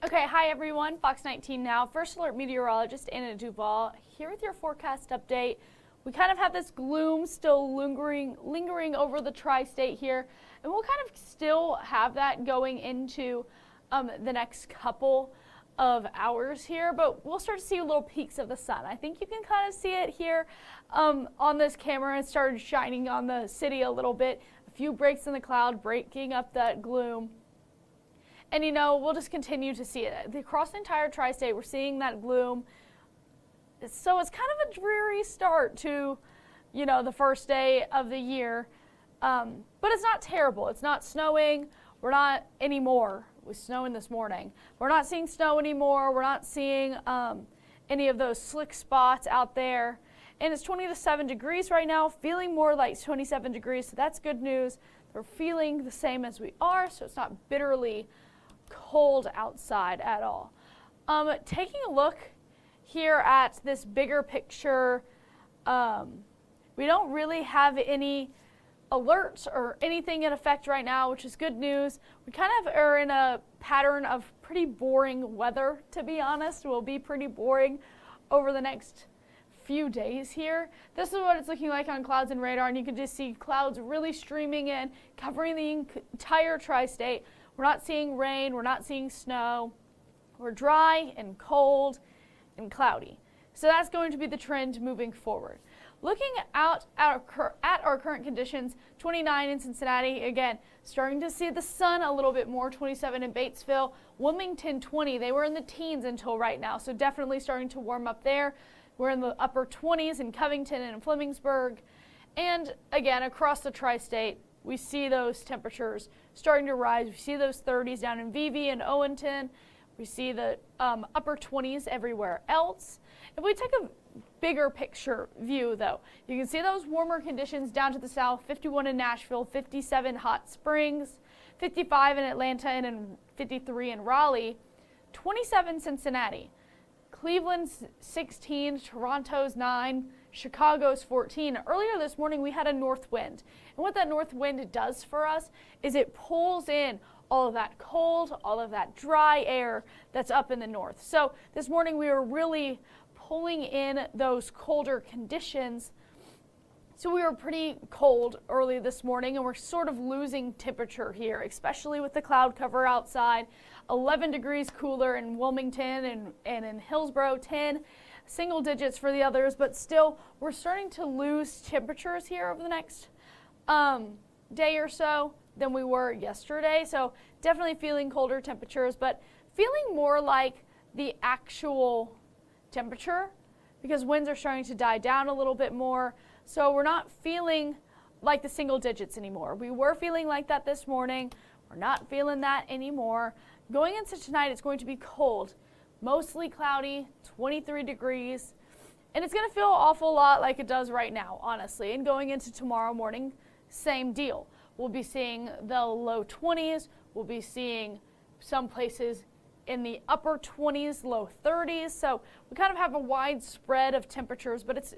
Okay, hi everyone, Fox 19 now, First Alert Meteorologist Anna DuVall here with your forecast update. We kind of have this gloom still lingering over the tri-state here, and we'll kind of still have that going into the next couple of hours here, but we'll start to see little peaks of the sun. I think you can kind of see it here on this camera. It started shining on the city a little bit, a few breaks in the cloud breaking up that gloom. And you know, we'll just continue to see it. Across the entire tri-state, we're seeing that gloom. So it's kind of a dreary start to, you know, the first day of the year. But it's not terrible. It's not snowing. We're not anymore. It was snowing this morning. We're not seeing snow anymore. We're not seeing any of those slick spots out there. And it's 27 degrees right now, feeling more like 27 degrees. So that's good news. They're feeling the same as we are, so it's not bitterly cold outside at all. Taking a look here at this bigger picture, we don't really have any alerts or anything in effect right now, which is good news. We kind of are in a pattern of pretty boring weather, to be honest. It will be pretty boring over the next few days here. This is what it's looking like on clouds and radar, and you can just see clouds really streaming in, covering the entire tri-state. We're not seeing rain, we're not seeing snow. We're dry and cold and cloudy. So that's going to be the trend moving forward. Looking out at our current conditions, 29 in Cincinnati, again, starting to see the sun a little bit more, 27 in Batesville, Wilmington 20, they were in the teens until right now, so definitely starting to warm up there. We're in the upper 20s in Covington and in Flemingsburg, and again, across the tri-state, we see those temperatures starting to rise. We see those 30s down in Vevey and Owenton. We see the upper 20s everywhere else. If we take a bigger picture view, though, you can see those warmer conditions down to the south, 51 in Nashville, 57 Hot Springs, 55 in Atlanta, and in 53 in Raleigh, 27 Cincinnati, Cleveland's 16, Toronto's 9, Chicago's 14. Earlier this morning, we had a north wind. And what that north wind does for us is it pulls in all of that cold, all of that dry air that's up in the north. So this morning, we were really pulling in those colder conditions. So we were pretty cold early this morning, and we're sort of losing temperature here, especially with the cloud cover outside. 11 degrees cooler in Wilmington and in Hillsborough, 10 single digits for the others, but still we're starting to lose temperatures here over the next day or so than we were yesterday. So definitely feeling colder temperatures, but feeling more like the actual temperature because winds are starting to die down a little bit more. So we're not feeling like the single digits anymore. We were feeling like that this morning. We're not feeling that anymore. Going into tonight, it's going to be cold, mostly cloudy, 23 degrees, and it's going to feel an awful lot like it does right now, honestly. And going into tomorrow morning, same deal. We'll be seeing the low 20s. We'll be seeing some places in the upper 20s, low 30s. So we kind of have a wide spread of temperatures, but it's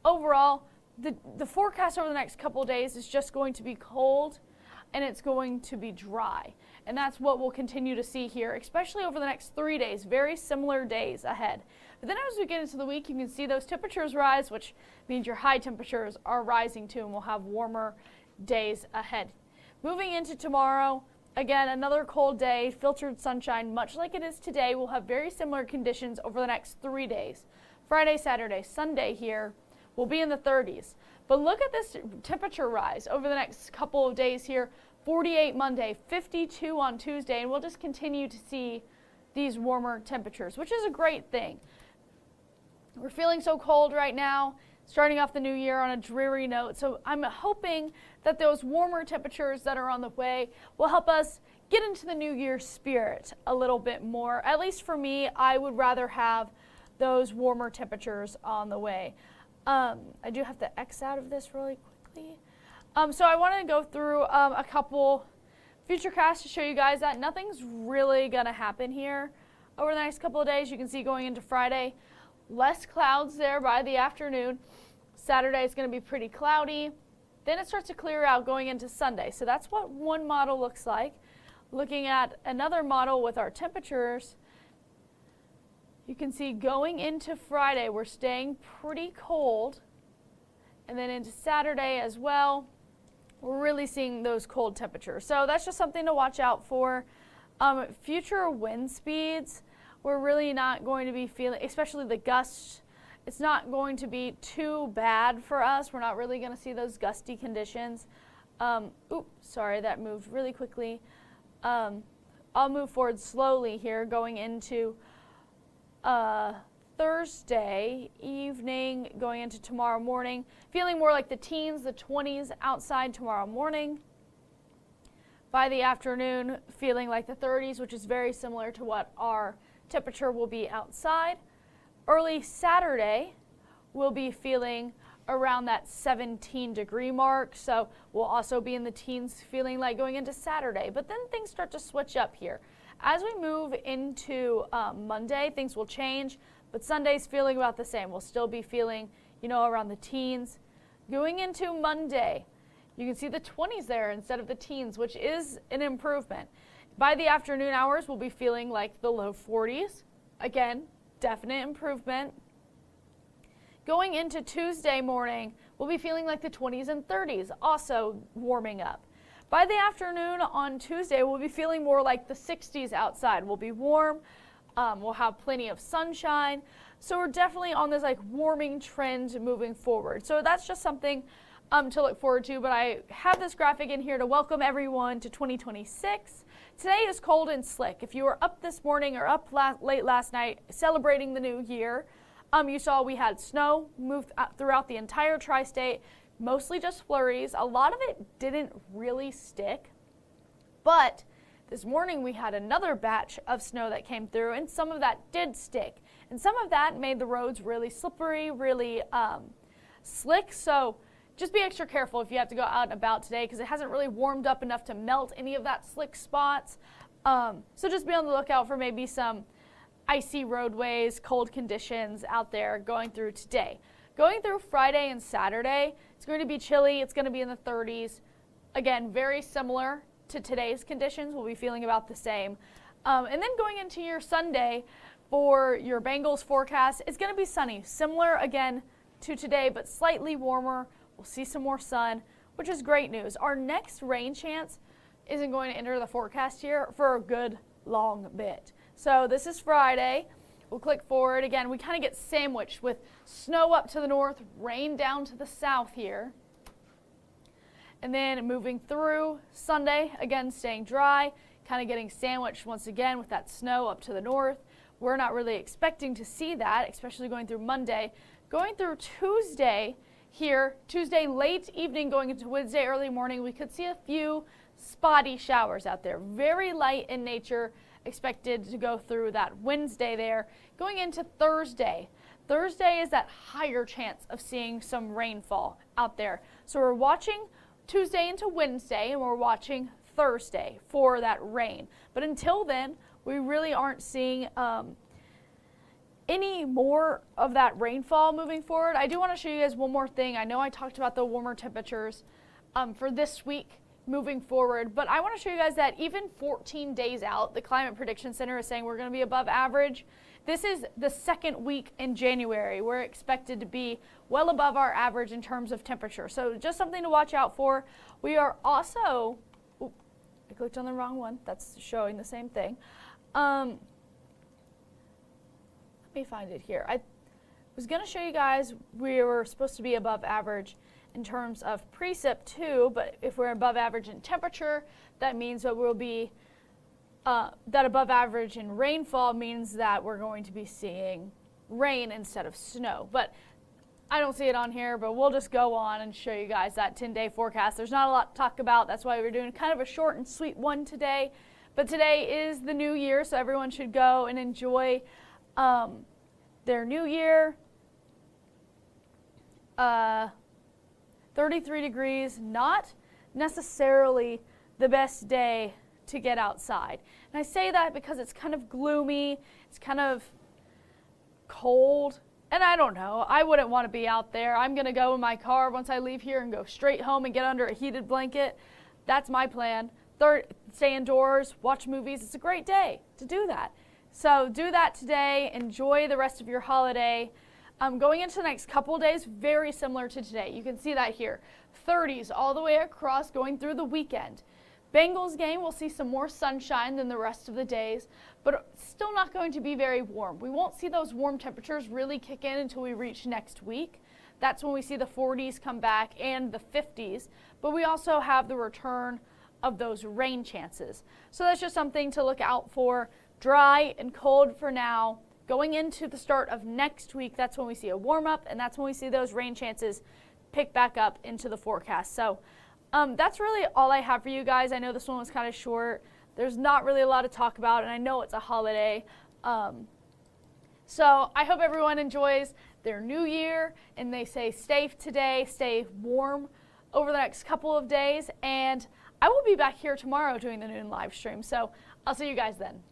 overall, the forecast over the next couple of days is just going to be cold and it's going to be dry. And that's what we'll continue to see here, especially over the next 3 days, very similar days ahead. But then as we get into the week, you can see those temperatures rise, which means your high temperatures are rising too, and we'll have warmer days ahead. Moving into tomorrow, again, another cold day, filtered sunshine, much like it is today. We'll have very similar conditions over the next 3 days. Friday, Saturday, Sunday here will be in the 30s. But look at this temperature rise over the next couple of days here. 48 Monday, 52 on Tuesday, and we'll just continue to see these warmer temperatures, which is a great thing. We're feeling so cold right now, starting off the new year on a dreary note, so I'm hoping that those warmer temperatures that are on the way will help us get into the new year spirit a little bit more. At least for me, I would rather have those warmer temperatures on the way. I do have to X out of this really quickly. So I want to go through a couple futurecasts to show you guys that nothing's really going to happen here over the next couple of days. You can see going into Friday, less clouds there by the afternoon. Saturday is going to be pretty cloudy. Then it starts to clear out going into Sunday. So that's what one model looks like. Looking at another model with our temperatures, You can see going into Friday, we're staying pretty cold. And then into Saturday as well, we're really seeing those cold temperatures. So that's just something to watch out for. Future wind speeds, we're really not going to be feeling, especially the gusts, it's not going to be too bad for us. We're not really going to see those gusty conditions. Oops, sorry, that moved really quickly. I'll move forward slowly here, going into Thursday evening, going into tomorrow morning, feeling more like the teens, the 20s outside tomorrow morning. By the afternoon, feeling like the 30s, which is very similar to what our temperature will be outside. Early Saturday, we'll be feeling around that 17-degree mark, so we'll also be in the teens feeling like going into Saturday. But then things start to switch up here. As we move into Monday, things will change, but Sunday's feeling about the same. We'll still be feeling, around the teens. Going into Monday, you can see the 20s there instead of the teens, which is an improvement. By the afternoon hours, we'll be feeling like the low 40s. Again, definite improvement. Going into Tuesday morning, we'll be feeling like the 20s and 30s, also warming up. By the afternoon on Tuesday, we'll be feeling more like the 60s outside. We'll be warm, we'll have plenty of sunshine. So we're definitely on this warming trend moving forward. So that's just something to look forward to, but I have this graphic in here to welcome everyone to 2026. Today is cold and slick. If you were up this morning or up late last night celebrating the new year, you saw we had snow move throughout the entire tri-state, mostly just flurries. A lot of it didn't really stick, but this morning we had another batch of snow that came through, and some of that did stick. And some of that made the roads really slippery, really slick, so just be extra careful if you have to go out and about today because it hasn't really warmed up enough to melt any of that slick spots. So just be on the lookout for maybe some icy roadways, cold conditions out there going through today. Going through Friday and Saturday, it's going to be chilly. It's going to be in the 30s. Again, very similar to today's conditions. We'll be feeling about the same. And then going into your Sunday for your Bengals forecast, it's going to be sunny. Similar again to today, but slightly warmer. We'll see some more sun, which is great news. Our next rain chance isn't going to enter the forecast here for a good long bit. So this is Friday. We'll click forward. Again, we kind of get sandwiched with snow up to the north, rain down to the south here. And then moving through Sunday, again staying dry, kind of getting sandwiched once again with that snow up to the north. We're not really expecting to see that, especially going through Monday. Going through Tuesday here, Tuesday late evening going into Wednesday early morning, we could see a few spotty showers out there. Very light in nature, expected to go through that Wednesday there. Going into Thursday. Thursday is that higher chance of seeing some rainfall out there. So we're watching Tuesday into Wednesday and we're watching Thursday for that rain. But until then, we really aren't seeing any more of that rainfall moving forward. I do want to show you guys one more thing. I know I talked about the warmer temperatures for this week moving forward, but I want to show you guys that even 14 days out, the Climate Prediction Center is saying we're going to be above average. This is the second week in January. We're expected to be well above our average in terms of temperature. So just something to watch out for. We are also, I clicked on the wrong one. That's showing the same thing. Let me find it here. I was going to show you guys we were supposed to be above average in terms of precip too, but if we're above average in temperature, that means that we'll be, that above average in rainfall means that we're going to be seeing rain instead of snow. But I don't see it on here, but we'll just go on and show you guys that 10-day forecast. There's not a lot to talk about. That's why we're doing kind of a short and sweet one today. But today is the new year, so everyone should go and enjoy their new year. 33 degrees, not necessarily the best day to get outside. And I say that because it's kind of gloomy, it's kind of cold, and I don't know, I wouldn't want to be out there. I'm going to go in my car once I leave here and go straight home and get under a heated blanket. That's my plan. Stay indoors, watch movies. It's a great day to do that. So do that today. Enjoy the rest of your holiday. Going into the next couple of days, very similar to today. You can see that here. 30s all the way across going through the weekend. Bengals game, we'll see some more sunshine than the rest of the days, but still not going to be very warm. We won't see those warm temperatures really kick in until we reach next week. That's when we see the 40s come back and the 50s, but we also have the return of those rain chances. So that's just something to look out for. Dry and cold for now. Going into the start of next week, that's when we see a warm up, and that's when we see those rain chances pick back up into the forecast. So that's really all I have for you guys. I know this one was kind of short. There's not really a lot to talk about, and I know it's a holiday. So I hope everyone enjoys their new year, and they stay safe today, stay warm over the next couple of days, and I will be back here tomorrow doing the noon live stream. So I'll see you guys then.